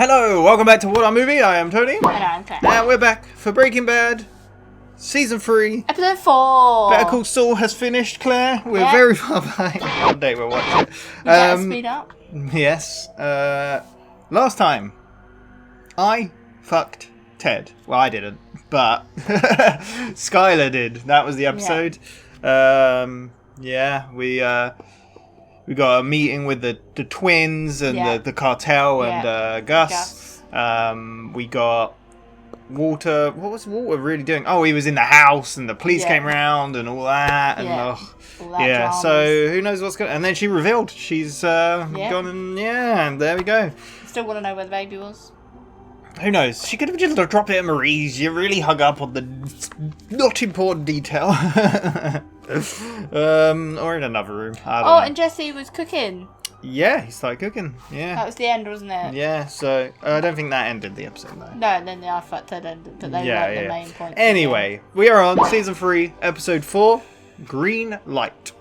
Hello, welcome back to WhatAreMovie. I am Tony. And I'm Claire. And we're back for Breaking Bad, Season 3. Episode 4. Better Call Saul has finished, Claire. We're very far behind. What day we'll watch it. You better speed up. Yes. Last time, I fucked Ted. Well, I didn't, but Skylar did. That was the episode. Yeah, we got a meeting with the twins and the cartel and Gus. We got Walter. What was Walter really doing? Oh, he was in the house and the police came round and all that. And all that so who knows what's going on. And then she revealed she's gone and there we go. Still want to know where the baby was. Who knows? She could have just dropped it at Marie's. You really hung up on the not important detail. Or in another room. I don't know. And Jesse was cooking. Yeah, he started cooking. Yeah. That was the end, wasn't it? Yeah, so I don't think that ended the episode though. No, and then I thought that ended, but they were the main point. Anyway, we are on Season 3, Episode 4, Green Light.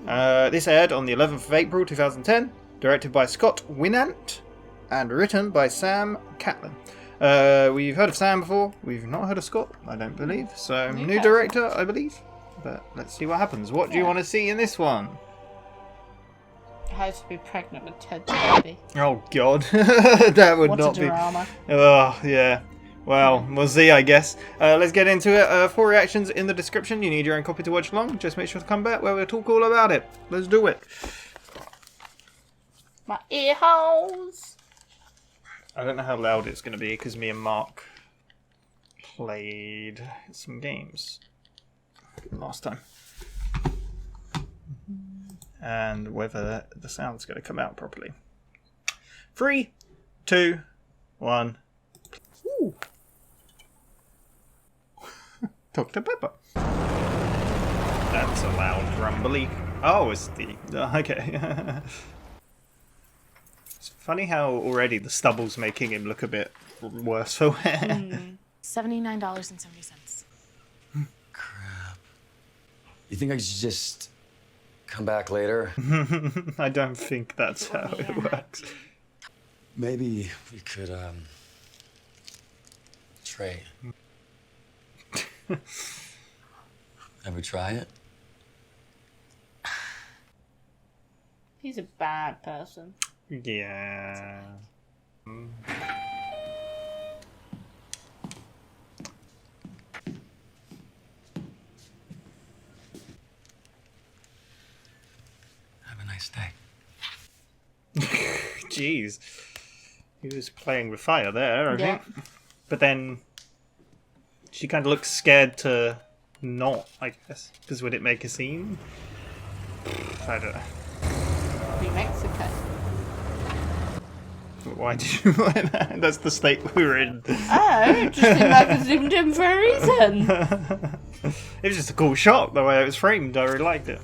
This aired on the 11th of April 2010, directed by Scott Winant, and written by Sam Catlin. We've heard of Sam before, we've not heard of Scott, I don't believe, so new director, I believe. But let's see what happens. What do you want to see in this one? How to be pregnant with Ted's baby. Oh god, that would not be. Drama. Oh yeah. Well, we'll see, I guess. Let's get into it. 4 reactions in the description. You need your own copy to watch along. Just make sure to come back where we'll talk all about it. Let's do it. My ear holes. I don't know how loud it's going to be because me and Mark played some games last time. And whether the sound's going to come out properly. 3, 2, 1. Ooh. Dr. Pepper. That's a loud rumbly. Oh, it's the... okay. It's funny how already the stubble's making him look a bit worse for wear. $79.70. Crap. You think I should just come back later? I don't think that's how it works. Maybe we could, trade. Ever try it? He's a bad person. Yeah. Have a nice day. Jeez. He was playing with fire there, I think. But then she kind of looks scared to not, I guess. Because would it make a scene? I don't know. New Mexico. Why did you like that? That's the state we were in. Oh, just think like I zoomed in for a reason. It was just a cool shot, the way it was framed. I really liked it.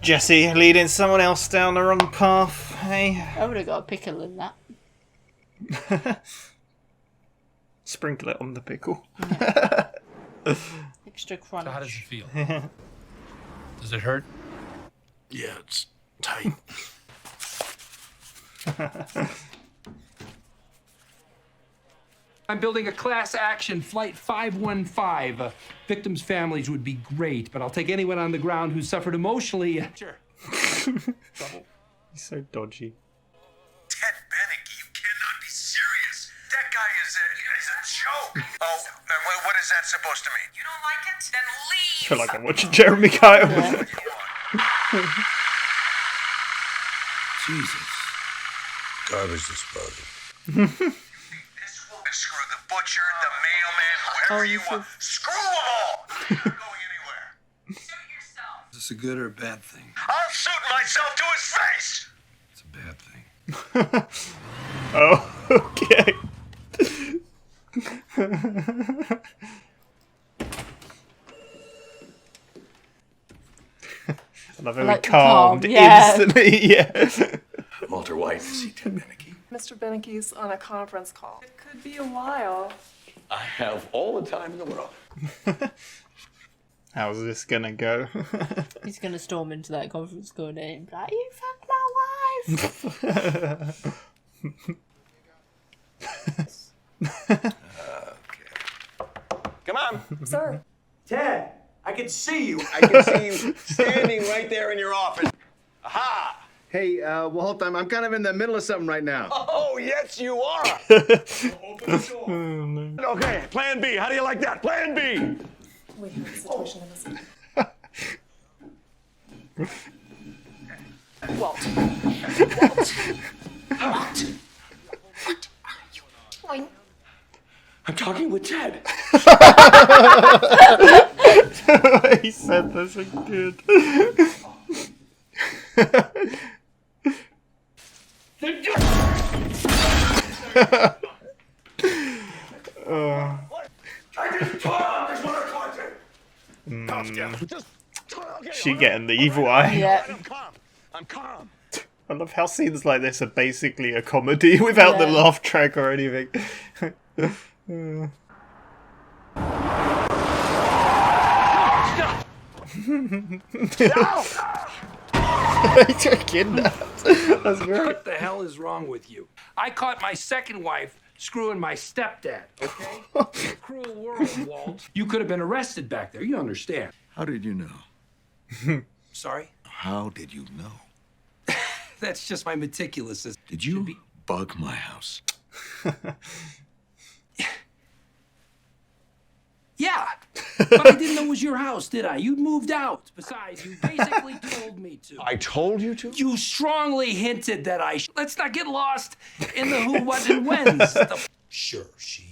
Jesse leading someone else down the wrong path, hey? I would have got a pickle in that. Sprinkle it on the pickle. Yeah. Extra crunch. So how does it feel? Does it hurt? Yeah, it's tight. I'm building a class action Flight 515. Victims' families would be great, but I'll take anyone on the ground who suffered emotionally. Sure. He's so dodgy. Ted Bennick, you cannot be serious. That guy is a joke. Oh, and what is that supposed to mean? You don't like it? Then leave! I feel like I'm watching Jeremy Kyle. Jesus. Garbage disposal. Screw the butcher, the mailman, whoever you want. Screw them all! You're not going anywhere. Shoot yourself. Is this a good or a bad thing? I'll shoot myself to his face! It's a bad thing. Oh, okay. I love how he calmed instantly. Yeah. Walter White to see Ted Bennick. Mr. Bennicke's on a conference call. It could be a while. I have all the time in the world. How's this gonna go? He's gonna storm into that conference call and be like, "You fucked my wife." Come on. Sir. Ted, I can see you. I can see you standing right there in your office. Aha! Hey, well, hold on. I'm kind of in the middle of something right now. Oh, yes, you are. Open the door. Okay, plan B. How do you like that? Plan B. We have a situation in this. Walt. What are you doing? I'm talking with Ted. He said that's so good. She getting the evil eye. Yeah. I'm calm. I love how scenes like this are basically a comedy without the Yeah. laugh track or anything. He took kidnapped. That's great. What the hell is wrong with you? I caught my second wife screwing my stepdad, okay? It's a cruel world, Walt. You could have been arrested back there. You understand. How did you know? Sorry? How did you know? That's just my meticulousness. Did you bug my house? Yeah, but I didn't know it was your house, did I? You'd moved out. Besides, you basically told me to. I told you to? You strongly hinted that I Let's not get lost in the who, what, and whens. Sure, she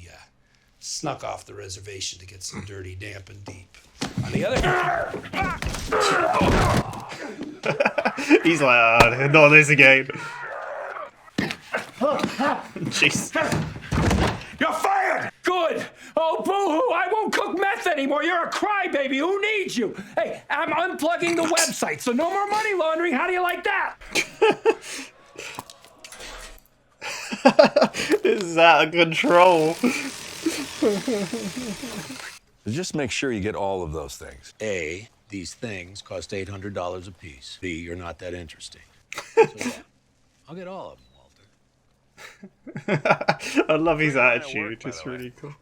snuck off the reservation to get some dirty, damp, and deep. On the other hand... He's like, oh, not this again. Jeez. You're fired! Good! Oh, boo-hoo! I won't cook meth anymore! You're a crybaby! Who needs you? Hey, I'm unplugging the website, so no more money laundering! How do you like that? This is out of control. Just make sure you get all of those things. A, these things cost $800 a piece. B, you're not that interesting. So yeah, I'll get all of them, Walter. I love his Work, attitude. by It's the way. really cool.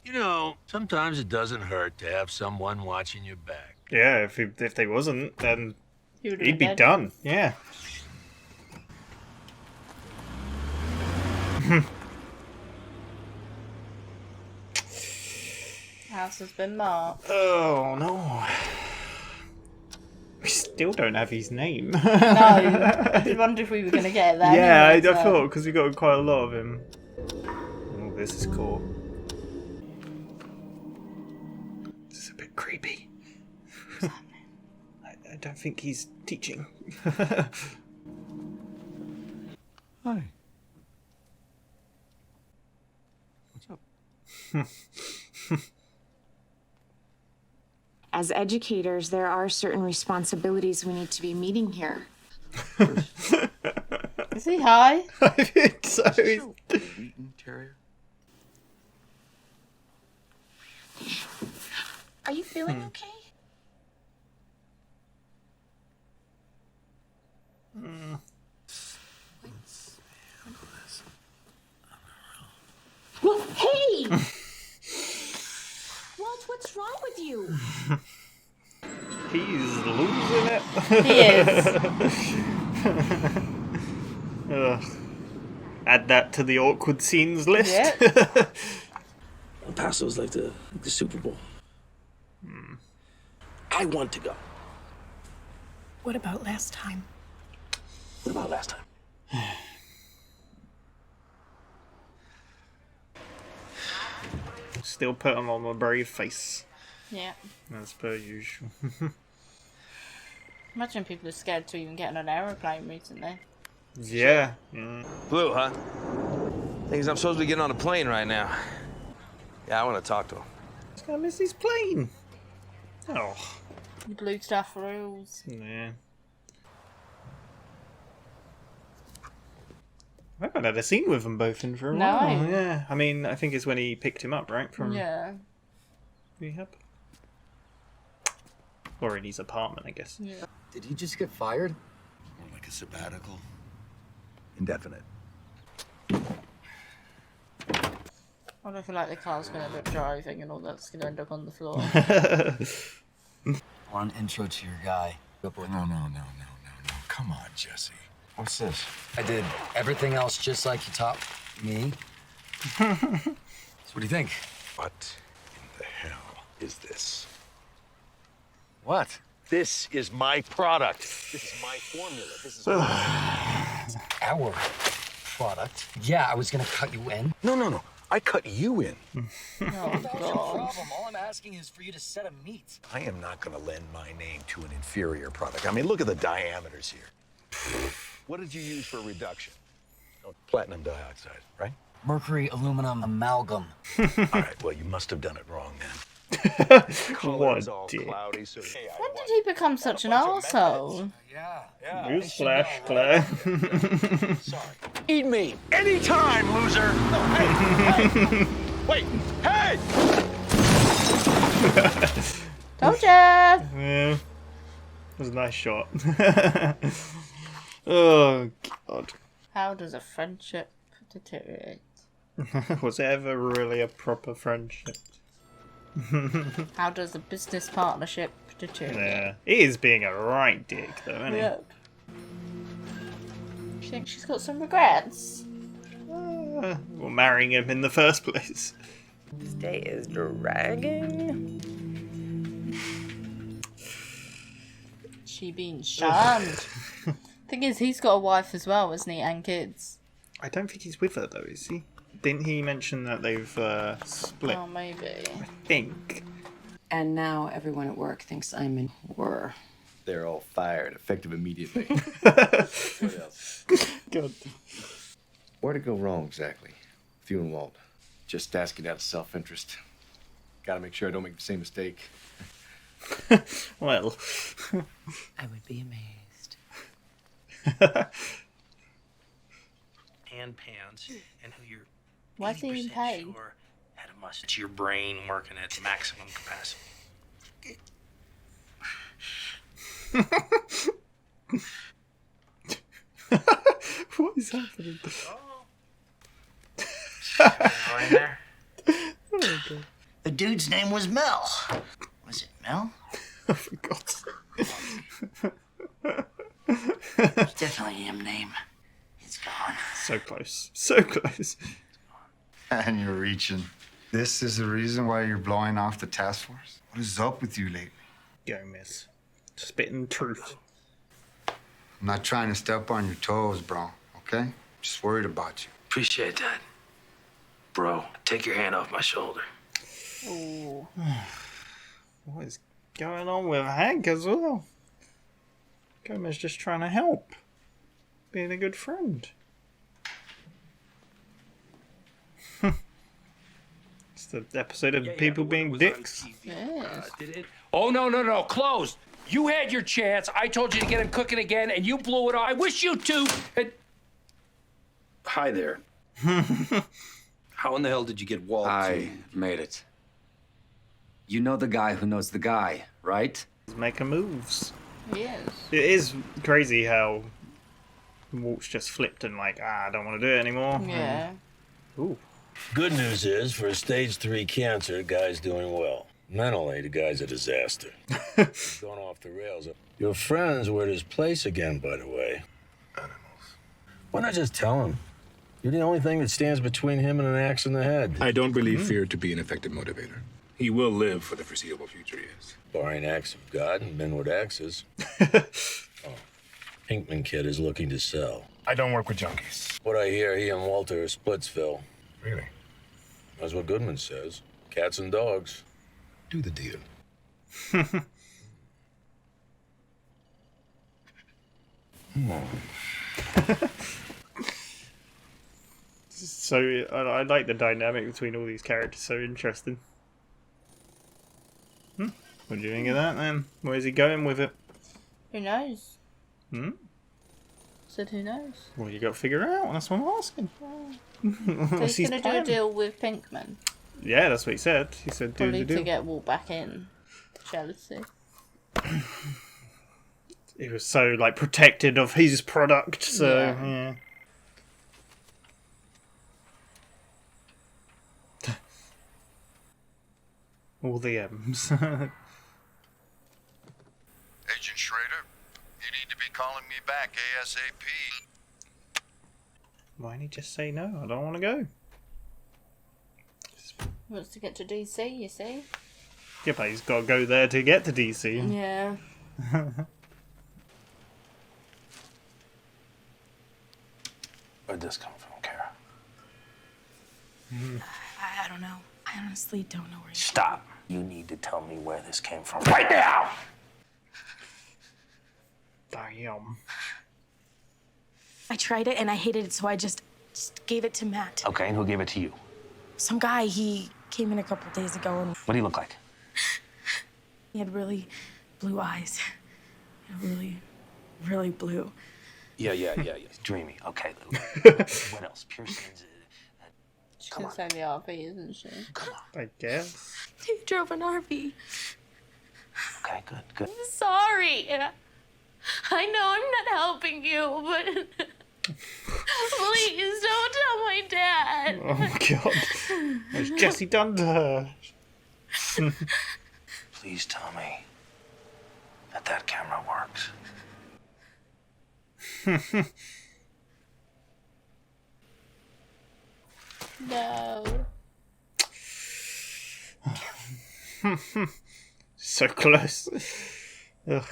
You know, sometimes it doesn't hurt to have someone watching your back. Yeah, if they wasn't, then He he'd be done. Yeah. House has been marked. Oh no. We still don't have his name. No, I wonder if we were going to get that. Yeah, I anyway, so- thought because we got quite a lot of him. Oh, this is cool. This is a bit creepy. I don't think he's teaching. Hi. As educators, there are certain responsibilities we need to be meeting here. Is he high? I think so. Wheaton Terrier? Are you feeling okay? Well, hey! Walt, what's wrong with you? He's losing it. He is. Ugh. Add that to the awkward scenes list. Yeah. El Paso's like the Super Bowl. I want to go. What about last time? What about last time? Still putting on my brave face, Yeah. as per usual. Imagine people are scared to even get on an aeroplane recently. Yeah. Blue, huh? Thinks I'm supposed to be getting on a plane right now. Yeah, I want to talk to him. He's gonna miss his plane. Oh. The blue stuff rules. Yeah. I haven't had a scene with them both in for a No. while. Yeah. I mean, I think it's when he picked him up, right? From Yeah. rehab. Or in his apartment, I guess. Yeah. Did he just get fired? More like a sabbatical. Indefinite. I don't feel like the car's going to end up driving and all that's going to end up on the floor. I want an intro to your guy. No. Come on, Jesse. What's this? I did everything else just like you taught me. So what do you think? What in the hell is this? What? This is my product. This is my formula. This is Our product? Yeah, I was gonna cut you in. No. I cut you in. Oh, That's your God. problem. All I'm asking is for you to set a meet. I am not going to lend my name to an inferior product. I mean, look at the diameters here. What did you use for reduction? Oh, platinum dioxide, right? Mercury aluminum amalgam. All right, well, you must have done it wrong then. What all dick. cloudy, so When did he become such an arsehole? Yeah. Newsflash, Claire. Sorry. Eat me anytime, loser. No, hey. Wait, hey! Told ya! Yeah. That was a nice shot. Oh, God. How does a friendship deteriorate? Was it ever really a proper friendship? How does a business partnership deteriorate? Yeah. He is being a right dick, though, isn't he? Yep. You think she's got some regrets? Well, marrying him in the first place. This day is dragging. She being shunned. Thing is, he's got a wife as well, isn't he? And kids. I don't think he's with her, though, is he? Didn't he mention that they've split? Oh, maybe. I think. And now everyone at work thinks I'm in were. They're all fired, effective immediately. What else? God. Where'd it go wrong exactly? With you and Walt? Just asking out of self-interest. Gotta make sure I don't make the same mistake. Well. I would be amazed. And pants, and who you're Why is he in pain? sure had a mustache. Your brain working at maximum capacity. What is happening? Right there. The dude's name was Mel. Was it Mel? I forgot. It's definitely him name. It's gone. So close. So close. And you're reaching. This is the reason why you're blowing off the task force? What is up with you lately? Go, miss. Spitting truth. I'm not trying to step on your toes, bro, okay? Just worried about you. Appreciate that. Bro, take your hand off my shoulder. Ooh. What is going on with Hank as well? Gomez just trying to help. Being a good friend. It's the episode of people being dicks. Yes. Did it? Oh, no. Closed. You had your chance. I told you to get him cooking again, and you blew it all. I wish you two had... Hi there. How in the hell did you get Walt? I made it. You know the guy who knows the guy, right? He's making moves. Yes. It is crazy how Walt's just flipped and like, I don't want to do it anymore. Yeah. Ooh. Good news is, for a stage 3 cancer, the guy's doing well. Mentally, the guy's a disaster. He's gone off the rails. Your friends were at his place again, by the way. Animals. Why not just tell him? You're the only thing that stands between him and an axe in the head. I don't believe fear to be an effective motivator. He will live for the foreseeable future, yes. Barring acts of God and men with axes. Oh, Pinkman kid is looking to sell. I don't work with junkies. What I hear, he and Walter are Splitsville. Really? That's what Goodman says. Cats and dogs. Do the deal. So I like the dynamic between all these characters. So interesting. What do you think of that then? Where's he going with it? Who knows? Said who knows? Well, you got to figure it out. That's what I'm asking. So he's going to do a deal with Pinkman. Yeah, that's what he said. He said do Probably the deal. to get Walt back in. Jealousy. He was so like protected of his product. So yeah. All the M's. Agent Schrader, you need to be calling me back ASAP. Why didn't he just say no? I don't want to go. Wants to get to DC, you see? Yeah, but he's got to go there to get to DC. Yeah. Where'd this come from, Kara? I don't know. I honestly don't know where. Stop. You need to tell me where this came from right now. Damn. I tried it and I hated it, so I just gave it to Matt. Okay, and who gave it to you? Some guy, he came in a couple days ago and What do you look like? he had really blue eyes. Really blue. Yeah. Dreamy. Okay. What else? Piercings. She can say the RV, isn't she? Come on. I guess. He drove an RV. Okay, good. I'm sorry. I know I'm not helping you, but please don't tell my dad. Oh my god. What's Jesse done to her? Please tell me that camera works. No. So close. Ugh.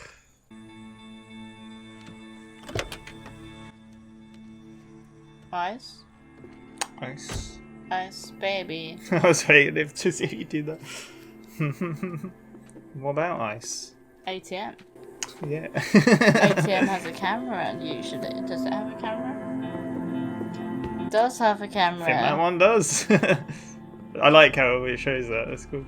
Ice? Ice, baby. I was waiting if to see if you do that. What about Ice? ATM. Yeah. ATM has a camera, usually. Does it have a camera? It does have a camera. I think that one does. I like how it shows that. That's cool.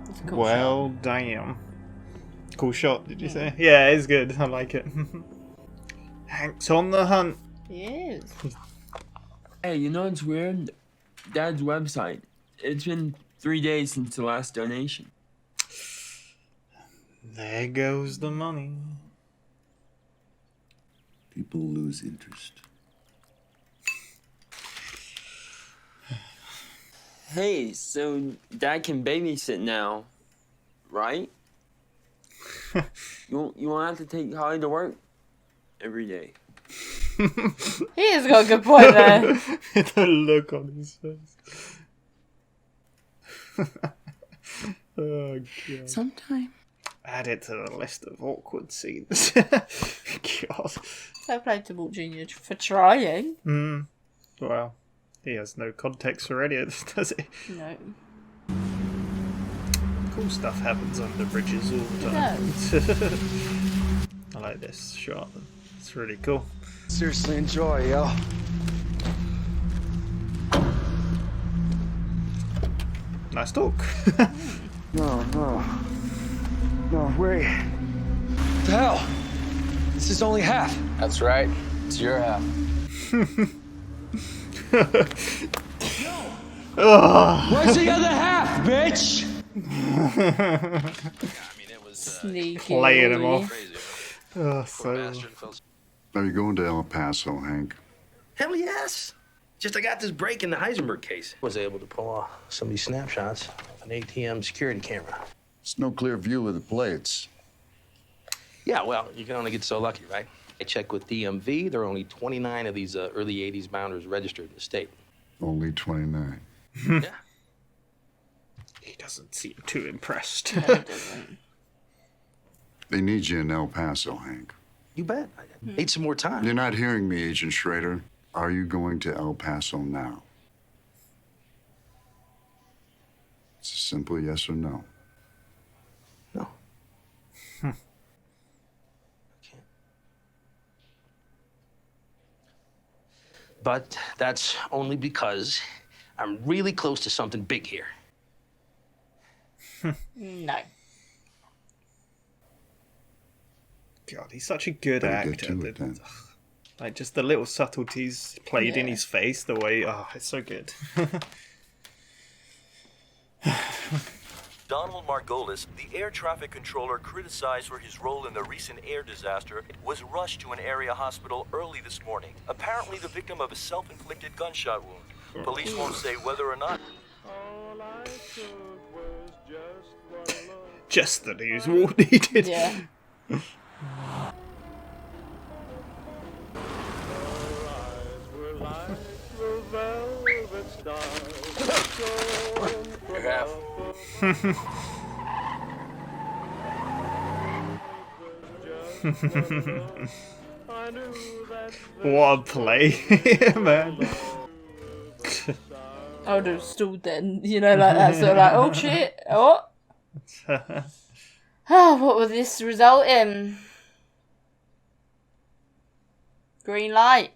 It's a cool Well, damn. Cool shot, did you say? Yeah, it's good. I like it. Hank's on the hunt. He is. Hey, you know what's weird? Dad's website. It's been 3 days since the last donation. There goes the money. People lose interest. Hey, so Dad can babysit now, right? You won't have to take Holly to work every day. He has got a good point there. The look on his face. Oh god. Sometime. Add it to the list of awkward scenes. God. Fair play to Walt Jr. for trying. Well, he has no context for any of this, does he? No. Cool stuff happens under bridges all the time. I like this shot. It's really cool. Seriously enjoy, yo. Nice talk. No, wait. What the hell? This is only half. That's right. It's your half. Where's the other half, bitch? Sneaky. Playing him off. Oh, so. Are you going to El Paso, Hank? Hell yes. Just I got this break in the Heisenberg case. Was able to pull off some of these snapshots of an ATM security camera. It's no clear view of the plates. Yeah, well, you can only get so lucky, right? I checked with DMV. There are only 29 of these early 80s bounders registered in the state. Only 29. Yeah. He doesn't seem too impressed. No, he doesn't. They need you in El Paso, Hank. You bet. I need some more time. You're not hearing me, Agent Schrader. Are you going to El Paso now? It's a simple yes or no. No. I can't. But that's only because I'm really close to something big here. No. God, he's such a good Better actor. get to it, then. Like, just the little subtleties played in his face, the way... Oh, it's so good. Donald Margolis, the air traffic controller criticized for his role in the recent air disaster, was rushed to an area hospital early this morning, apparently the victim of a self-inflicted gunshot wound. Police won't say whether or not... Just the news all needed. Yeah. What a play, man. I would have stalled then, you know, like that sort of like, oh shit, what? What will this result in? Green light.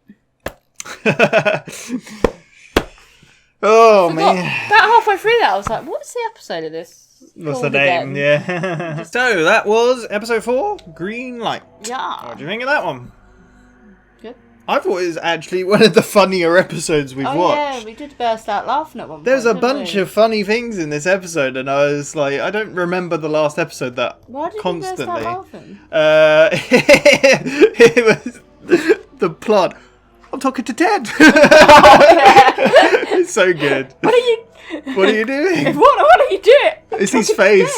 Oh man. About halfway through that, I was like, what's the episode of this? What's the called name? again? Yeah. So that was episode 4, Green Light. Yeah. What do you think of that one? Good. I thought it was actually one of the funnier episodes we've watched. Yeah, we did burst out laughing at one There's a point, didn't bunch we? of funny things in this episode, and I was like, I don't remember the last episode that Why did constantly. you burst out laughing? It was the plot. I'm talking to Ted. It's so good. What are you doing? What are you doing? It's his face.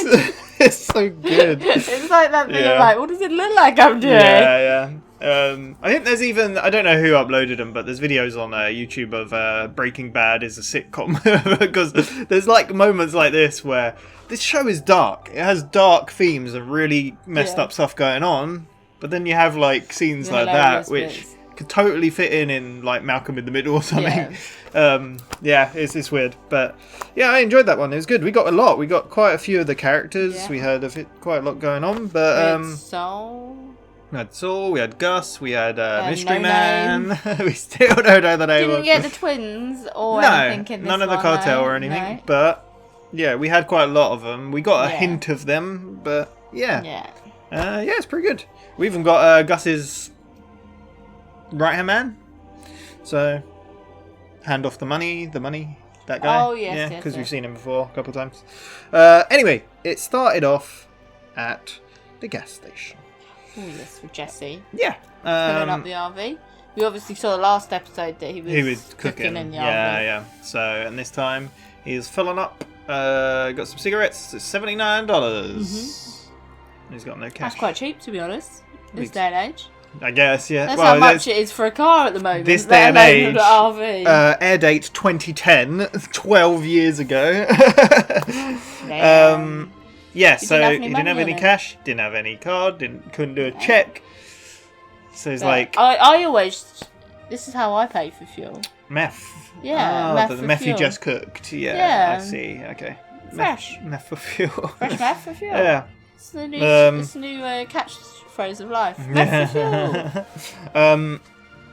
It's so good. It's like that thing Yeah. of like, what does it look like I'm doing? Yeah. I think there's even, I don't know who uploaded them, but there's videos on YouTube of Breaking Bad is a sitcom. Because there's like moments like this where this show is dark. It has dark themes and really messed up stuff going on. But then you have like scenes The like that, hilarious which bits. could totally fit in like Malcolm in the Middle or something. It's weird. But yeah, I enjoyed that one. It was good. We got a lot. We got quite a few of the characters. Yeah. We had quite a lot going on. But We we had Saul, we had Gus, we had Mystery No Man. We still don't know the name Didn't of get the twins or No, anything in this none of the one, cartel no, or anything. no. But yeah, we had quite a lot of them. We got a Yeah. hint of them, but yeah. Yeah. It's pretty good. We even got Gus's right-hand man. So, hand off the money, that guy. Oh, yes, yeah, yes, because we've yes. seen him before a couple of times. Anyway, it started off at the gas station. Oh yes, with Jesse. Yeah. Filling up the RV. We obviously saw the last epised that he was cooking in the RV. Yeah. So, and this time he's filling up. Got some cigarettes. It's $79. He's got no cash. That's quite cheap, to be honest. This Weeks. day and age. I guess, yeah. That's Well, how much it is for a car at the moment. This let day and alone age. an RV. Air date 2010, 12 years ago. Yeah, He so didn't have any he didn't money have any on it. cash, didn't have any card, couldn't do a check. So he's But like, I always. This is how I pay for fuel. meth. Yeah, Oh, meth the for meth you fuel. just cooked. Yeah, Yeah. I see. Okay. Fresh. Meth for fuel. Fresh meth for fuel. Yeah. It's the new, catchphrase of life. Meth for fuel.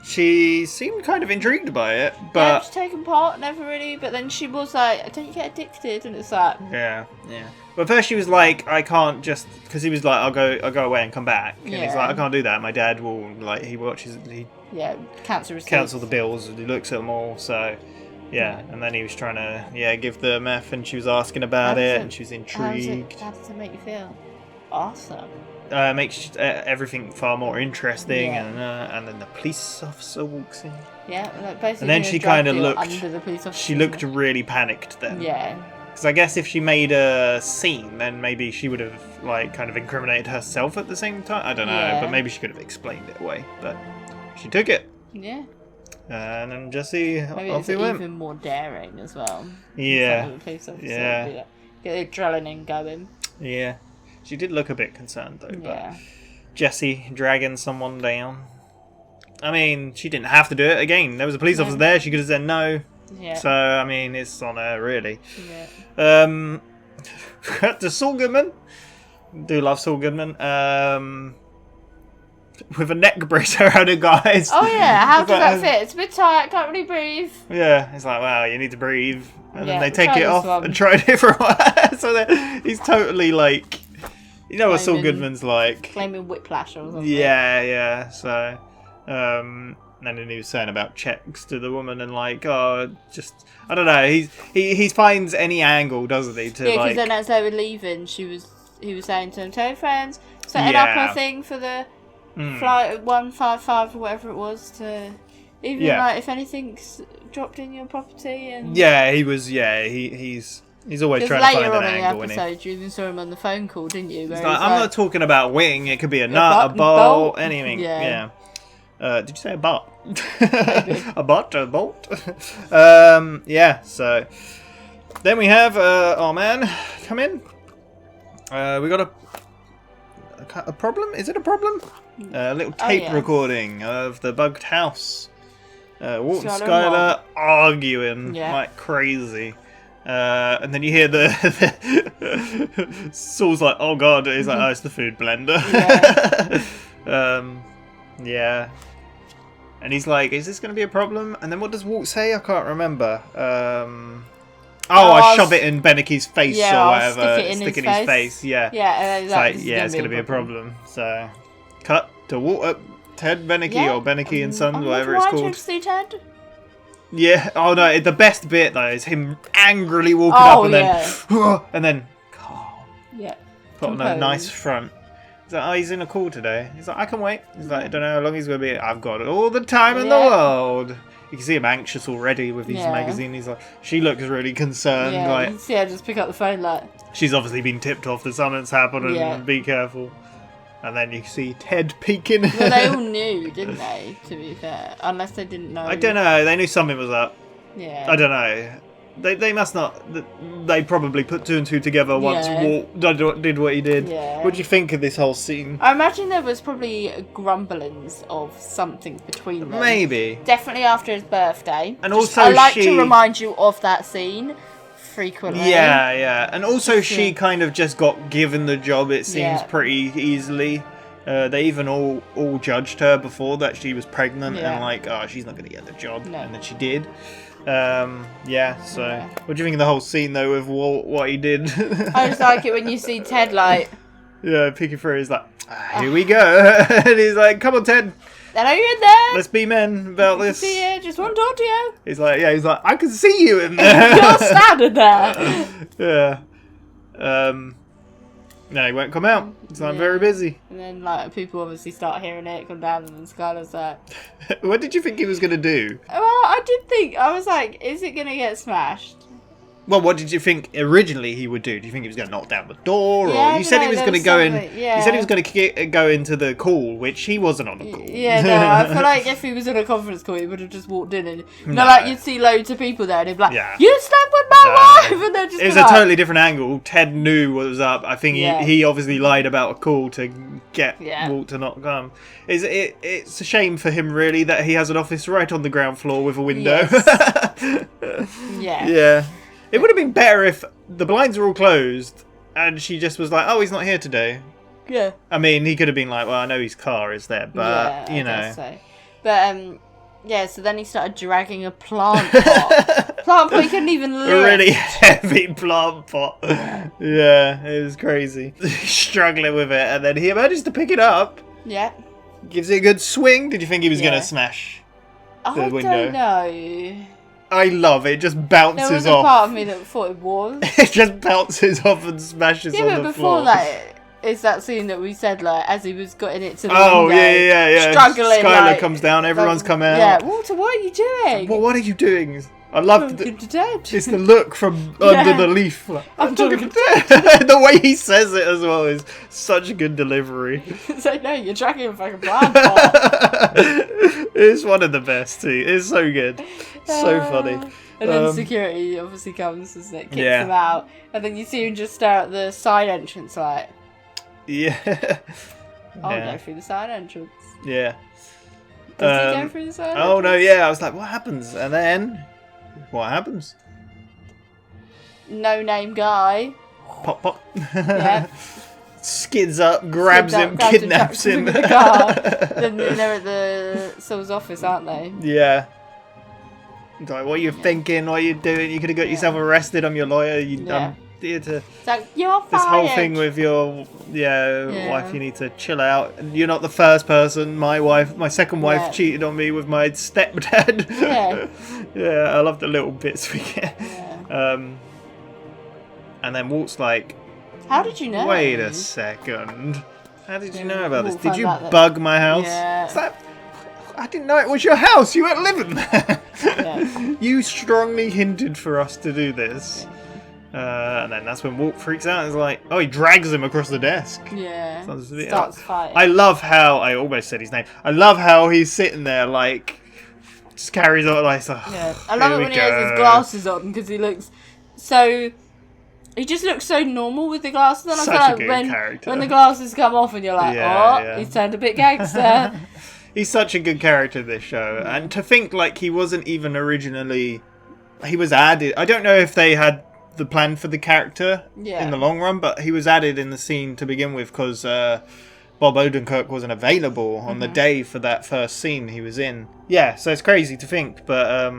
She seemed kind of intrigued by it, Yeah, but she's taken part, never really. But then she was like, "Don't you get addicted?" And it's like, yeah. But first she was like, I can't just, because he was like, I'll go away and come back, and he's Yeah. like, I can't do that. My dad will he yeah, cancel receipts. cancel the bills, and he looks at them all. So yeah, and then he was trying to give the meth, and she was asking about How does it, and she was How intrigued. does it make you feel? Awesome. Makes everything far more interesting, Yeah. and then the police officer walks in. Yeah, like basically. And then doing she a drug kind of deal looked. under the police officer. She looked really panicked then. Yeah. Because I guess if she made a scene, then maybe she would have like kind of incriminated herself at the same time. I don't know, Yeah. but maybe she could have explained it away. But she took it, Yeah. and then Jesse Maybe off it's he went. even more daring as well. Yeah. It's like the police officer Yeah. would be like, get the adrenaline going. Yeah, she did look a bit concerned though. Yeah. But Jesse dragging someone down. I mean, she didn't have to do it. Again, there was a police No. officer there. She could have said no. Yeah. So I mean, it's on her really. Yeah. To Saul Goodman. Do love Saul Goodman. With a neck brace around it, guys. Oh yeah, how It's does like, that fit? It's a bit tight, can't really breathe. Yeah, it's like, wow, you need to breathe. And Yeah, then they take try it this off one. and try a different one. So he's totally like, you know what Saul Claiming- Goodman's like. Claiming whiplash or something. Yeah. So, And then he was saying about checks to the woman and like, oh, just I don't know. He finds any angle, doesn't he? To Yeah, because like, then as they were leaving, he was saying to them, "Tell your friends, setting up a thing for the flight 155 or whatever it was to even like if anything's dropped in your property and yeah, he was he's always trying to find later an on in the angle. episode, you even saw him on the phone call, didn't you? He's like, I'm not talking about wing. It could be a nut, a bolt, anything. Yeah. Did you say a butt? A butt, a bolt. Yeah. So then we have our man come in. We got a problem. Is it a problem? A little tape recording of the bugged house. Walt and Skylar arguing like crazy. And then you hear the Saul's like, oh god, he's like, oh, it's the food blender. Yeah. And he's like, is this going to be a problem? And then what does Walt say? I can't remember. I shove it in Benecke's face or whatever. Stick it in his face. Yeah. Yeah. It's like, it's going to be a problem. So, cut to Walt, Ted Benecke or Benecke and Sons, whatever it's called. See Ted? Yeah. Oh no, the best bit though is him angrily walking up and then calm. Yeah. Put on a nice front. He's like, oh, he's in a call today. He's like, I can wait. He's like, I don't know how long he's going to be. I've got all the time in the world. You can see him anxious already with his magazine. He's like, she looks really concerned. Yeah, like, you can see her just pick up the phone like. She's obviously been tipped off that something's happened and be careful. And then you see Ted peeking. Well, they all knew, didn't they, to be fair? Unless they didn't know. I don't know. They knew something was up. Yeah. I don't know. They must not. They probably put two and two together once Walt did what he did. Yeah. What do you think of this whole scene? I imagine there was probably grumblings of something between them. Maybe. Definitely after his birthday. And also I like to remind you of that scene frequently. Yeah. And also she kind of just got given the job, it seems, pretty easily. They even all judged her before that she was pregnant and like, oh, she's not going to get the job. No. And then she did. What do you think of the whole scene though with Walt, what he did? I just like it when you see Ted like peeking through. He's like, here we go. And he's like, come on Ted, I know you're in there, let's be men about this. See you, just want to talk to you. He's like, I can see you in there. You're standing there. No, he won't come out. He's like, I'm very busy. And then like people obviously start hearing it come down, and then Skylar's like, what did you think he was going to do? Well, I did think, I was like, is it going to get smashed? Well, what did you think originally he would do? Do you think he was going to knock down the door, or you said he was going to go in? You said he was going to go into the call, which he wasn't on the call. Yeah, no, I feel like if he was on a conference call, he would have just walked in and like you'd see loads of people there, and he'd be like, "You slept with my wife," and they're just. It was a totally different angle. Ted knew what was up. I think he obviously lied about a call to get Walt to not come. It's a shame for him, really, that he has an office right on the ground floor with a window. Yes. Yeah. It would have been better if the blinds were all closed and she just was like, oh, he's not here today. Yeah. I mean, he could have been like, well, I know his car is there, but, you know. I guess so. But, so then he started dragging a plant pot. Plant pot he couldn't even lift. A really heavy plant pot. Yeah, it was crazy. Struggling with it, and then he managed to pick it up. Yeah. Gives it a good swing. Did you think he was going to smash the window? I don't know. I love it. It just bounces off. There was a part of me that thought it was. It just bounces off and smashes on the floor. Yeah, but before that, it's that scene that we said, like, as he was getting it to the window. Yeah. Struggling. Skylar comes down, everyone's come out. Yeah, Walter, what are you doing? Well, what are you doing? I love it's the look from under the leaf. Like, I'm talking to the way he says it as well is such a good delivery. It's like, no, you're tracking a fucking plant pot. It's one of the best too. It's so good. So funny. And then security obviously comes, doesn't it? Kicks him out. And then you see him just stare at the side entrance like... Yeah. I'll go through the side entrance. Yeah. Does he go through the side entrance? Oh, no, yeah. I was like, what happens? And then... What happens? No-name guy. Pop, pop. Yeah. Skids up, grabs him, kidnaps him. In the car. Then they're at the Saul's office, aren't they? Yeah. Like, what are you thinking? What are you doing? You could have got yourself arrested. I'm your lawyer. here to It's like, you're fired. this whole thing with your wife. You need to chill out. And you're not the first person. My second wife cheated on me with my stepdad. Yeah. Yeah, I love the little bits we get. Yeah. And then Walt's like, how did you know? Wait a second. How did you know about this? Walt Did found you out that- bug my house? Yeah. It's like, I didn't know it was your house. You weren't living there. Yeah. You strongly hinted for us to do this. And then that's when Walt freaks out and is like, oh, he drags him across the desk. Yeah. Starts fighting. I love how, I almost said his name, I love how he's sitting there like, just carries on like, yeah. I love it when he has his glasses on because he looks so... He just looks so normal with the glasses on. Such I feel a good like character. when the glasses come off and you're like, he's turned a bit gangster. He's such a good character, this show. And to think, like, he wasn't even originally... He was added... I don't know if they had the plan for the character in the long run, but he was added in the scene to begin with because Bob Odenkirk wasn't available on the day for that first scene he was in. Yeah, so it's crazy to think, but...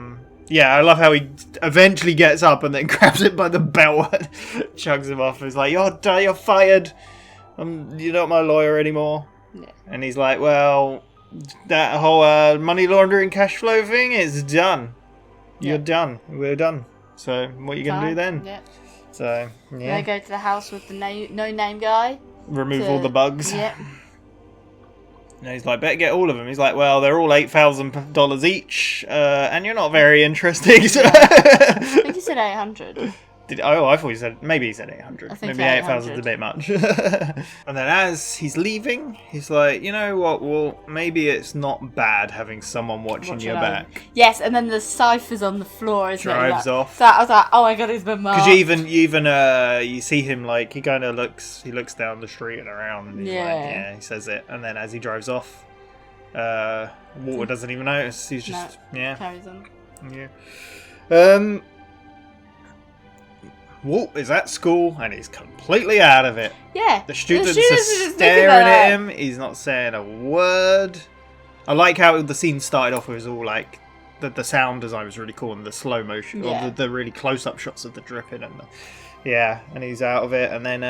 yeah, I love how he eventually gets up and then grabs it by the belt and chugs him off. He's like, you're fired. You're not my lawyer anymore. Yeah. And he's like, well, that whole money laundering cash flow thing is done. You're done. We're done. So what are you going to do then? Yeah. So, yeah. They go to the house with the no-name guy. Remove all the bugs. Yep. And he's like, better get all of them. He's like, well, they're all $8,000 each, and you're not very interesting. I think he said 800. I thought he said, maybe he said 800. I think Maybe 8,000 is a bit much. And then as he's leaving, he's like, you know what, well, maybe it's not bad having someone watching your back. Yes, and then the cipher's on the floor, isn't it? Drives off. So I was like, oh my god, he's been marked. Because you see him, like, he kind of looks down the street and around, and he's like, he says it. And then as he drives off, Walter doesn't even notice. He's just, carries on. Yeah. Walt is at school and he's completely out of it. Yeah. The students are staring at him. He's not saying a word. I like how the scene started off with all like the sound design was really cool and the slow motion or the really close up shots of the dripping and and he's out of it and then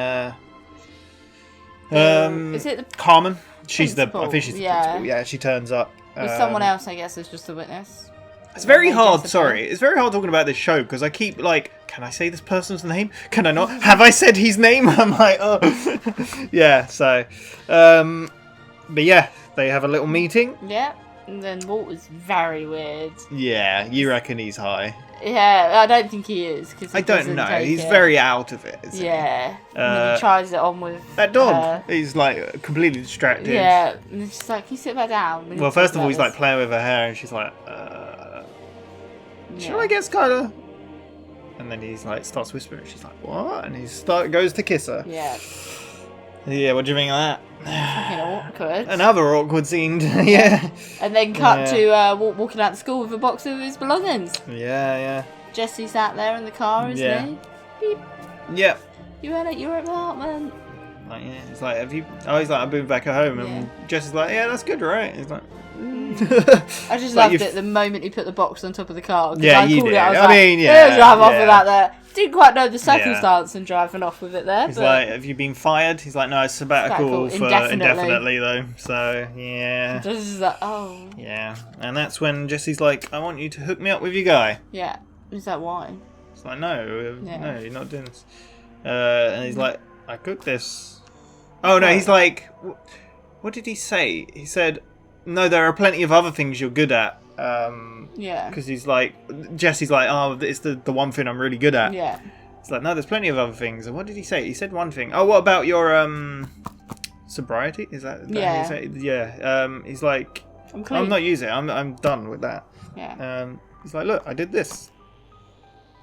is it the Carmen? She's principal? I think she's the principal. Yeah, she turns up. With someone else, I guess, is just a witness. It's very hard, it's very hard talking about this show because I keep like, can I say this person's name? Can I not? Have I said his name? I'm like, oh. Yeah, so. But yeah, they have a little meeting. Yeah, and then Walt was very weird. Yeah, you reckon he's high? Yeah, I don't think he is. Cause I don't know, he's very out of it. Yeah, and then he tries it on with that dog. He's like completely distracted. Yeah, and it's just like, can you sit back down? Well, first of all, he's like playing with her hair and she's like, should I get Skylar? And then he's like starts whispering. She's like, what? And he goes to kiss her. Yeah. Yeah, what do you think of that? Fucking awkward. Another awkward scene. Yeah. And then cut to walking out of school with a box of his belongings. Yeah. Jesse sat there in the car, isn't he? Beep. Yep. You had at your apartment. Like, yeah. He's like, have you? Oh, he's like, I moved back at home, and Jesse's like, yeah, that's good, right? He's like. I just loved it the moment he put the box on top of the car. Yeah, you did. I mean, drive off with that there. Didn't quite know the circumstance and driving off with it there. He's like, have you been fired? He's like, no, it's sabbatical for indefinitely though. So yeah. Just like, oh. Yeah, and that's when Jesse's like, I want you to hook me up with your guy. Yeah. Is that why? It's like, no, you're not doing this. And he's like, I cooked this. Oh no, he's like, what did he say? He said, no, there are plenty of other things you're good at. Because he's like, Jesse's like, oh, it's the one thing I'm really good at. Yeah. It's like, no, there's plenty of other things. And what did he say? He said one thing. Oh, what about your sobriety? Is that how you say it? Yeah. He's like, I'm not using it. I'm done with that. Yeah. He's like, look, I did this.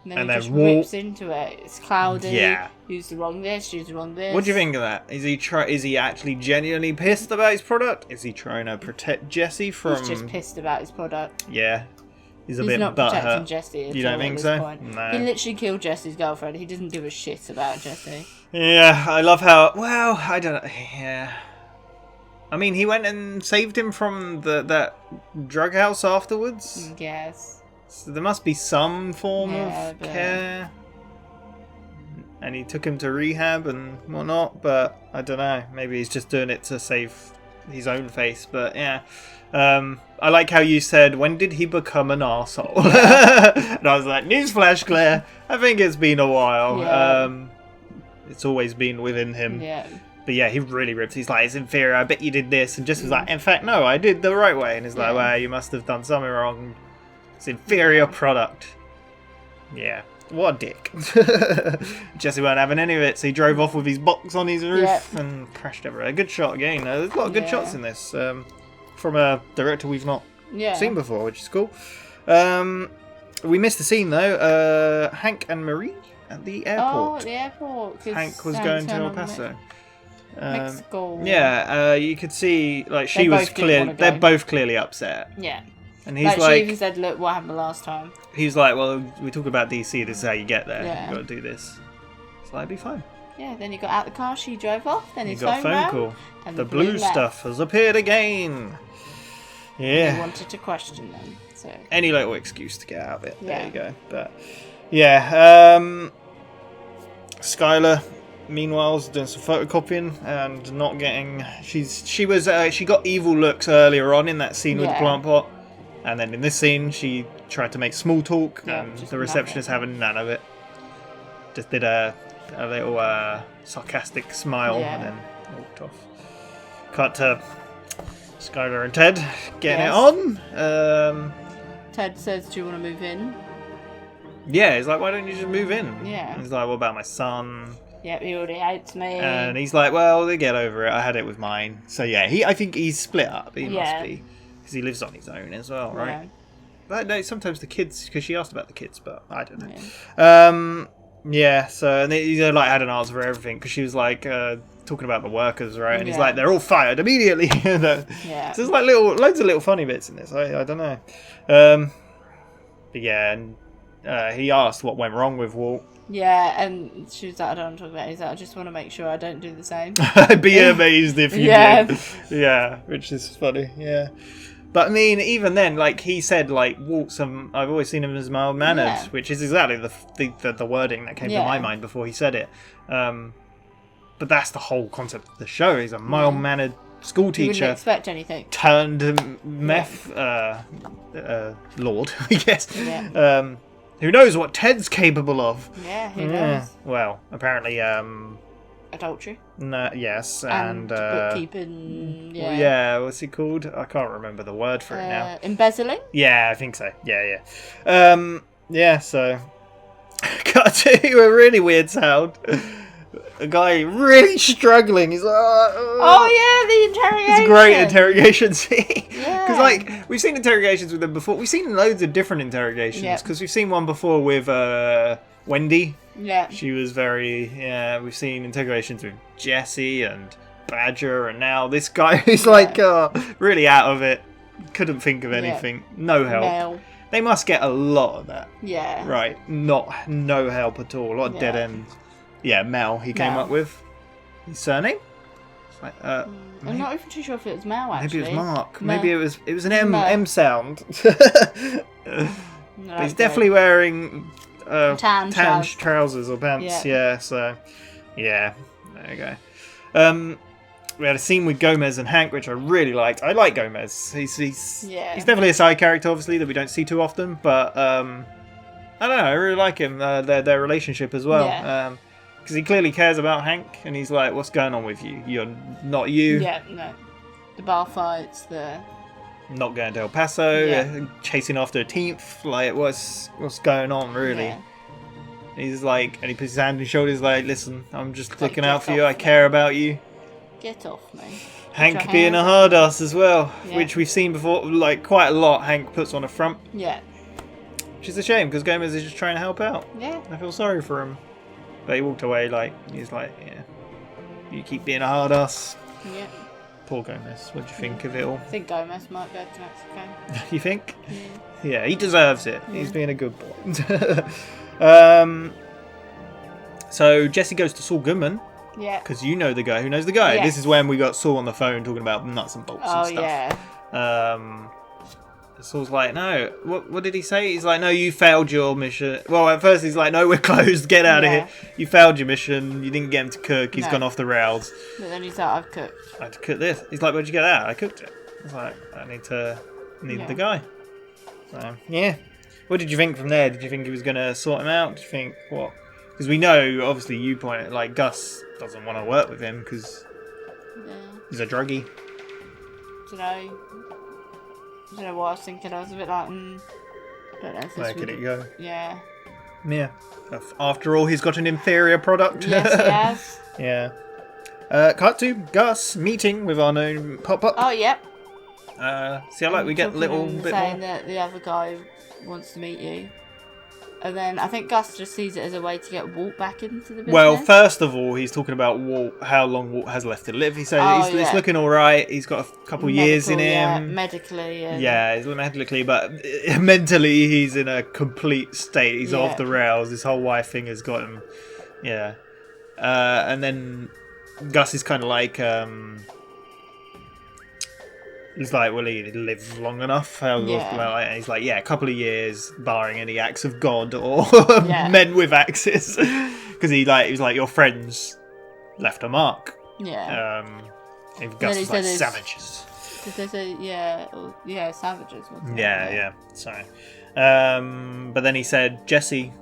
And then he just rips into it. It's cloudy. Yeah. Use the wrong this. Use the wrong this. What do you think of that? Is he actually genuinely pissed about his product? Is he trying to protect Jesse from? He's just pissed about his product. Yeah. He's not protecting Jesse. You don't think so? No. He literally killed Jesse's girlfriend. He doesn't give a shit about Jesse. Yeah, I love how. Well, I don't know. Yeah. I mean, he went and saved him from that drug house afterwards. Yes. So there must be some form of care. and he took him to rehab and whatnot. But I don't know. Maybe he's just doing it to save his own face. But yeah. I like how you said, when did he become an arsehole? And I was like, newsflash, Claire. I think it's been a while. Yeah. It's always been within him. Yeah. But yeah, he really rips. He's like, it's inferior. I bet you did this. And just was like, in fact, no, I did the right way. And he's like, well, you must have done something wrong. It's inferior product. Yeah. What a dick. Jesse weren't having any of it, so he drove off with his box on his roof and crashed everywhere. Good shot again. There's a lot of good shots in this. From a director we've not seen before, which is cool. We missed the scene though. Hank and Marie at the airport. Oh, at the airport. Hank was going to El Paso. Mexico. Yeah, you could see like she was clear. They're both clearly upset. Yeah. And he's like, she even said, "Look, what happened last time?" He's like, "Well, we talk about DC. This is how you get there. Yeah. You got to do this." So that'd be fine. Yeah. Then he got out the car. She drove off. Then He his got a phone call. The blue stuff has appeared again. Yeah. He wanted to question them. So any little excuse to get out of it. Yeah. There you go. But yeah, Skylar, meanwhile, is doing some photocopying and not getting. She got evil looks earlier on in that scene with the plant pot, and then in this scene she tried to make small talk, and the receptionist having none of it. Just did a little sarcastic smile and then walked off. Cut to Skylar and Ted getting it on. Ted says, "Do you want to move in?" Yeah, he's like, "Why don't you just move in?" Yeah. And he's like, "What about my son?" Yep, he already hates me. And he's like, "Well, they get over it. I had it with mine." So yeah, I think he's split up. He must be, because he lives on his own as well, right? Yeah. But no, sometimes the kids, because she asked about the kids, but I don't know. Yeah. So and he like had an answer for everything, because she was like talking about the workers, right? And he's like, "They're all fired immediately." So there's like loads of little funny bits in this. I don't know. But yeah, and he asked what went wrong with Walt. Yeah, and she was like, "I don't want to talk about it." He's like, "I just want to make sure I don't do the same." I'd be amazed if you did. Yeah, which is funny. Yeah. But I mean, even then, like he said, like Walt's, I've always seen him as mild mannered, which is exactly the wording that came to my mind before he said it. But that's the whole concept of the show. He's a mild mannered school teacher. You wouldn't expect anything. Turned meth lord, I guess. Yeah. Who knows what Ted's capable of? Yeah, who knows? Well, apparently, adultery. No, yes, and bookkeeping. Yeah. Yeah, what's it called? I can't remember the word for it now. Embezzling. Yeah, I think so. Yeah. Yeah. So, got to a really weird sound. A guy really struggling. He's like, the interrogation. It's a great interrogation scene. Yeah. Because like we've seen interrogations with them before. We've seen loads of different interrogations. Because we've seen one before with Wendy. Yeah. She was very. Yeah. We've seen interrogations with Jesse and Badger, and now this guy who's like really out of it. Couldn't think of anything. No help. Male. They must get a lot of that. Yeah. Right. No help at all. A lot of dead ends. Yeah, Mel, he came up with. His surname? Like, I'm not even too sure if it was Mel, actually. Maybe it was Mark. No. Maybe it was an M sound. No, but he's definitely wearing tan trousers or pants. Yeah, so yeah, there you go. We had a scene with Gomez and Hank, which I really liked. I like Gomez. He's definitely a side character, obviously, that we don't see too often. But I don't know. I really like him. Their relationship as well. Yeah. Because he clearly cares about Hank, and he's like, "What's going on with you? You're not you." Yeah, no. The bar fights, not going to El Paso, chasing after a teenth. Like, what's going on, really? Yeah. He's like, and he puts his hand on his shoulders, like, "Listen, I'm just looking out for you. I care about you." Get off me. Hank being a hard ass as well, which we've seen before, like quite a lot. Hank puts on a front. Yeah. Which is a shame, because Gomez is just trying to help out. Yeah. I feel sorry for him. But he walked away he's like, yeah, you keep being a hard ass. Yeah. Poor Gomez. What do you think of it all? I think Gomez might go to Mexico. You think? Yeah. Yeah, he deserves it. Yeah. He's being a good boy. So Jesse goes to Saul Goodman. Yeah. Because you know the guy who knows the guy. Yes. This is when we got Saul on the phone talking about nuts and bolts and stuff. Oh, yeah. Saul's like, no. What did he say? He's like, no, you failed your mission. Well, at first he's like, no, we're closed. Get out of here. You failed your mission. You didn't get him to cook. He's gone off the rails. But then he's like, I've cooked. I had to cook this. He's like, where'd you get that? I cooked it. I was like, I need the guy. So, yeah. What did you think from there? Did you think he was going to sort him out? Did you think, what? Because we know, obviously, you pointed, like, Gus doesn't want to work with him because he's a druggie. I don't know what I was thinking. I was a bit like, don't know if this Where could it go? Yeah. Yeah. After all, he's got an inferior product. Yes, he has. Yeah. Cut to Gus meeting with our known Pop-Up. Oh, yep. See, I like we get a little bit saying more. That the other guy wants to meet you. And then I think Gus just sees it as a way to get Walt back into the business. Well, first of all, he's talking about Walt, how long Walt has left to live. He said it's looking all right. He's got a couple years in him. Yeah, medically. Yeah, he's medically, but mentally he's in a complete state. He's off the rails. This whole wife thing has got him. Yeah. And then Gus is kind of like... He's like, will he live long enough? And he's like, yeah, a couple of years, barring any acts of God or men with axes. Because he was like, your friends left a mark. Yeah. Gus is like, savages. Did they say, savages? Yeah. So, but then he said Jesse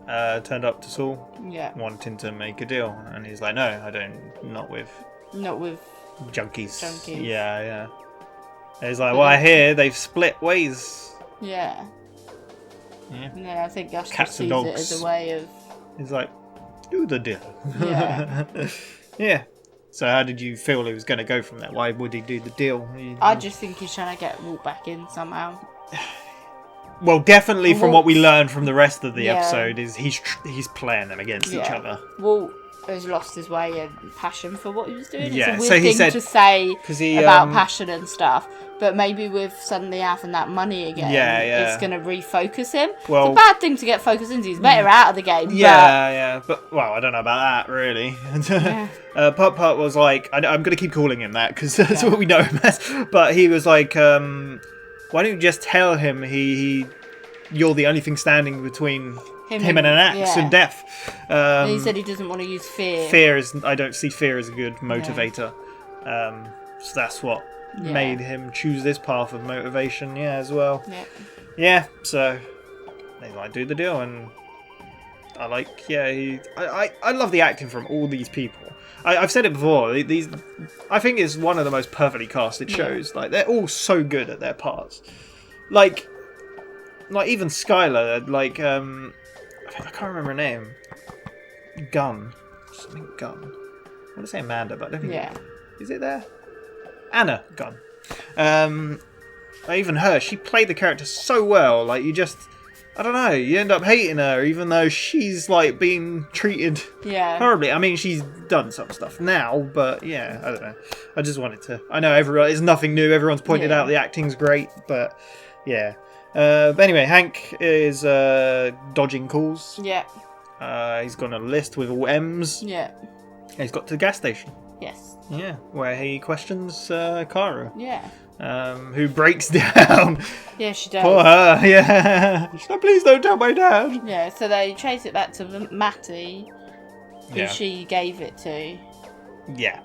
turned up to Saul, wanting to make a deal, and he's like, no, I don't, not with junkies. Yeah. And he's like, well, I hear they've split ways. Yeah. Yeah. And then I think Gus Cats sees and it as a way of... He's like, do the deal. Yeah. Yeah. So how did you feel he was going to go from there? Why would he do the deal? I just think he's trying to get Walt back in somehow. Well, definitely from what we learned from the rest of the episode is he's playing them against each other. Walt has lost his way and passion for what he was doing. Yeah, it's a weird thing to say about passion and stuff, but maybe with suddenly having that money again, it's going to refocus him. Well, it's a bad thing to get focused into. He's better out of the game. But well, I don't know about that really. Putt was like, I'm going to keep calling him that because that's what we know him as. But he was like, why don't you just tell him you're the only thing standing between him and an axe and death. And he said he doesn't want to use fear. I don't see fear as a good motivator. So that's what made him choose this path of motivation, as well. Yeah, so they might do the deal, and I like, I love the acting from all these people. I've said it before, I think it's one of the most perfectly casted shows. Like, they're all so good at their parts. Like even Skylar, I can't remember her name. Gunn. Something Gunn. I want to say Amanda, but I don't think is it there? Anna Gunn. Even her, she played the character so well. Like, I don't know, you end up hating her even though she's like being treated horribly. I mean, she's done some stuff now, but I don't know. I just wanted to. I know it's nothing new. Everyone's pointed out the acting's great, but but anyway, Hank is dodging calls. Yeah. He's got a list with all M's. Yeah. And he's got to the gas station. Yes. Yeah, where he questions Kara. Yeah. Who breaks down. Yeah, she does. Poor her, yeah. She's like, please don't tell my dad. Yeah, so they trace it back to Matty, who she gave it to. Yeah.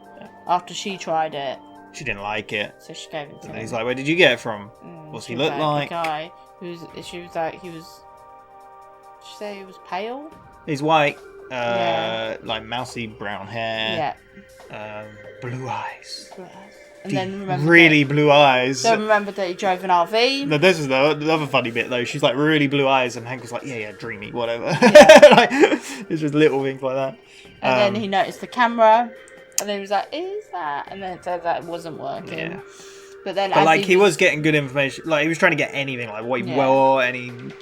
After she tried it. She didn't like it. So she gave it to him. He's like, where did you get it from? What's he look like? The guy she was like, did she say he was pale? He's white, like mousy brown hair. Yeah. Blue eyes. And then remember really blue eyes. Then remember that he drove an RV. No, this is the other funny bit though. She's like really blue eyes, and Hank was like, yeah, dreamy, whatever. Like, it's just little things like that. And then he noticed the camera, and then he was like, "Is that?" And then it said that it wasn't working. Yeah. But then, he was getting good information. Like, he was trying to get anything, like what he wore, and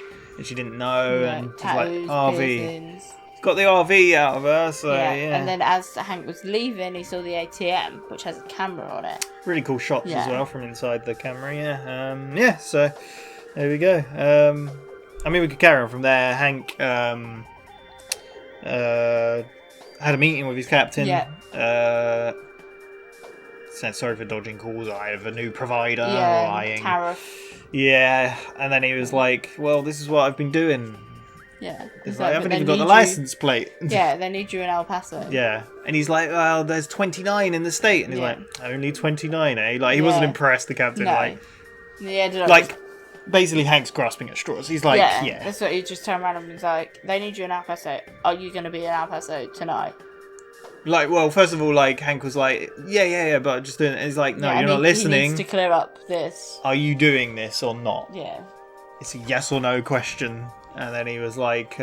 she didn't know, and tattoos, like RV. Piercings. Got the RV out of her, so yeah. And then as Hank was leaving, he saw the ATM, which has a camera on it. Really cool shots as well from inside the camera, so there we go. I mean, we could carry on from there. Hank had a meeting with his captain. said sorry for dodging calls. I have a new provider. Lying. Tariff. Yeah, and then he was like, "Well, this is what I've been doing." Yeah. He's like, I haven't even got the license plate. Yeah, they need you in El Paso. Yeah, and he's like, "Well, there's 29 in the state," and he's like, "Only 29, eh?" Like he wasn't impressed. The captain, No. Yeah, like basically Hank's grasping at straws. He's like, yeah. That's what he just turned around and was like, "They need you in El Paso. Are you going to be in El Paso tonight?" Like, well, first of all, like Hank was like, yeah, but I'm just doing it. And he's like, no, you're not listening. He needs to clear up this. Are you doing this or not? Yeah. It's a yes or no question. And then he was like,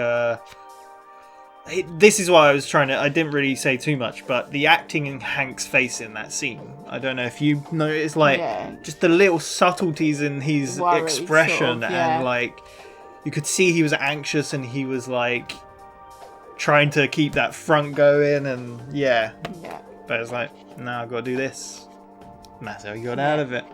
this is why I was trying to, I didn't really say too much, but the acting in Hank's face in that scene, I don't know if you noticed, like, just the little subtleties in his expression, sort of, and like, you could see he was anxious and he was like, trying to keep that front going, and but it's like, no, I've got to do this. And that's how he got out of it.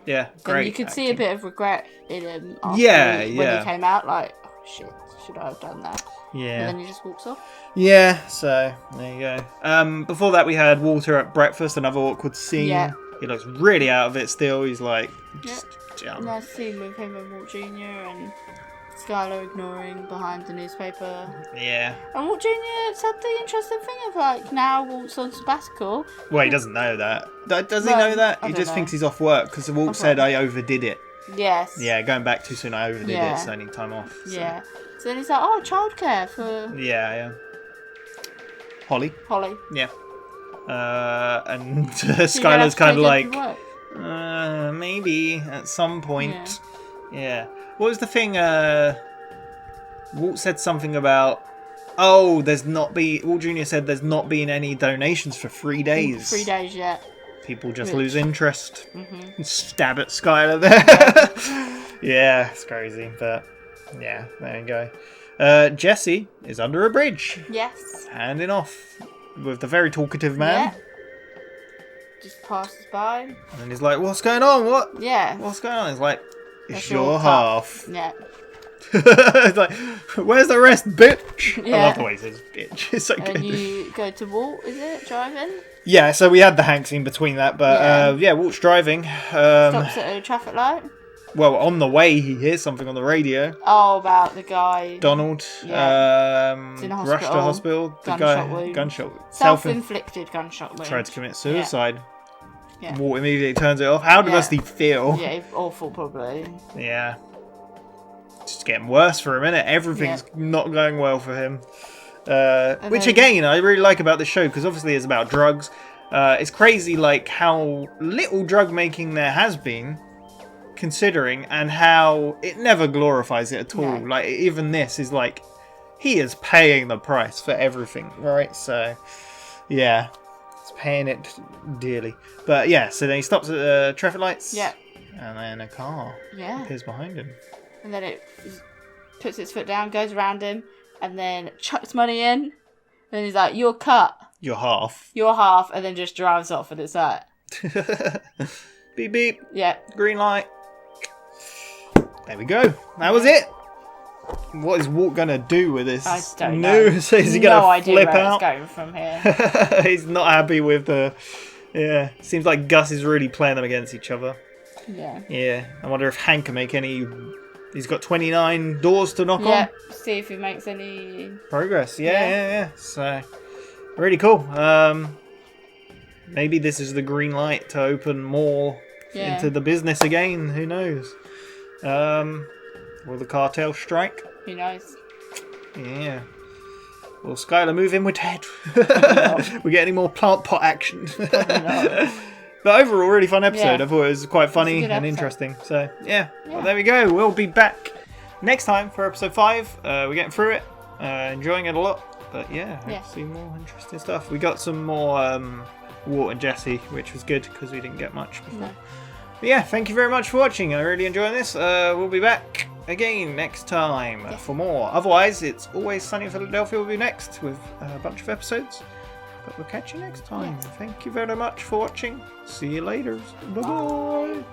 Yeah, great. And you could see a bit of regret in him when he came out, like, oh shit, should I have done that? Yeah. And then he just walks off. Yeah, so there you go. Before that we had Walter at breakfast, another awkward scene. Yeah. He looks really out of it still. He's like, just jump. Nice scene with him and Walt Jr. and Skylar ignoring behind the newspaper. Yeah. And Walt Jr. said the interesting thing of like, now Walt's on sabbatical. Well, he doesn't know that. Does he know that? He just thinks he's off work because Walt said, I overdid it. Yes. Yeah, going back too soon, I overdid it, so I need time off. So. Yeah. So then he's like, oh, childcare for... Yeah. Holly. Yeah. And Skylar's kind of like, maybe at some point. Yeah. What was the thing? Walt said something about, Walt Jr. said there's not been any donations for 3 days. 3 days yet. People just lose interest. And stab at Skylar there. Yeah, it's crazy, but yeah, there you go. Jesse is under a bridge. Yes. Handing off with the very talkative man. Yeah. Just passes by. And he's like, what's going on? What? Yeah. What's going on? He's like, it's That's your half. Yeah. It's like, where's the rest, bitch? Yeah. I love the way he says bitch. It's so good. And you go to Walt, is it? Driving? Yeah, so we had the Hank scene between that, but Walt's driving. Stops at a traffic light. Well, on the way, he hears something on the radio. Oh, about the guy. Donald. Yeah. He's in rushed to hospital. Gunshot. Self-inflicted gunshot wound. Tried to commit suicide. Yeah. Walt immediately turns it off. How does he feel? Yeah, awful probably. Yeah. It's getting worse for a minute. Everything's not going well for him. Which again, I really like about this show, because obviously it's about drugs. It's crazy like how little drug making there has been, considering, and how it never glorifies it at all. No. Like, even this is like, he is paying the price for everything, right? So, yeah, it's paying it dearly. But yeah, so then he stops at the traffic lights. Yeah. And then a car appears behind him. And then it puts its foot down, goes around him, and then chucks money in. And then he's like, "You're cut. You're half." You're half, and then just drives off, and it's like, beep beep. Yeah. Green light. There we go. That was it. What is Walt gonna do with this? I don't know. So is he gonna flip out? It's going from here. He's not happy with the. Yeah, seems like Gus is really playing them against each other. Yeah. Yeah. I wonder if Hank can make any. He's got 29 doors to knock on. Yeah. See if he makes any progress. Yeah. So really cool. Maybe this is the green light to open more into the business again. Who knows? Will the cartel strike? Who knows? Yeah. Will Skylar move in with Ted? We get any more plant pot action? But overall, really fun episode. Yeah. I thought it was quite funny and interesting. So, yeah. Well, there we go. We'll be back next time for episode 5. We're getting through it. Enjoying it a lot. But, yeah, hope to see more interesting stuff. We got some more Walt and Jesse, which was good because we didn't get much before. No. But, yeah, thank you very much for watching. I really enjoyed this. We'll be back again next time for more. Otherwise, It's Always Sunny in Philadelphia will be next with a bunch of episodes. But we'll catch you next time. Thank you very much for watching. See you later. Bye-bye.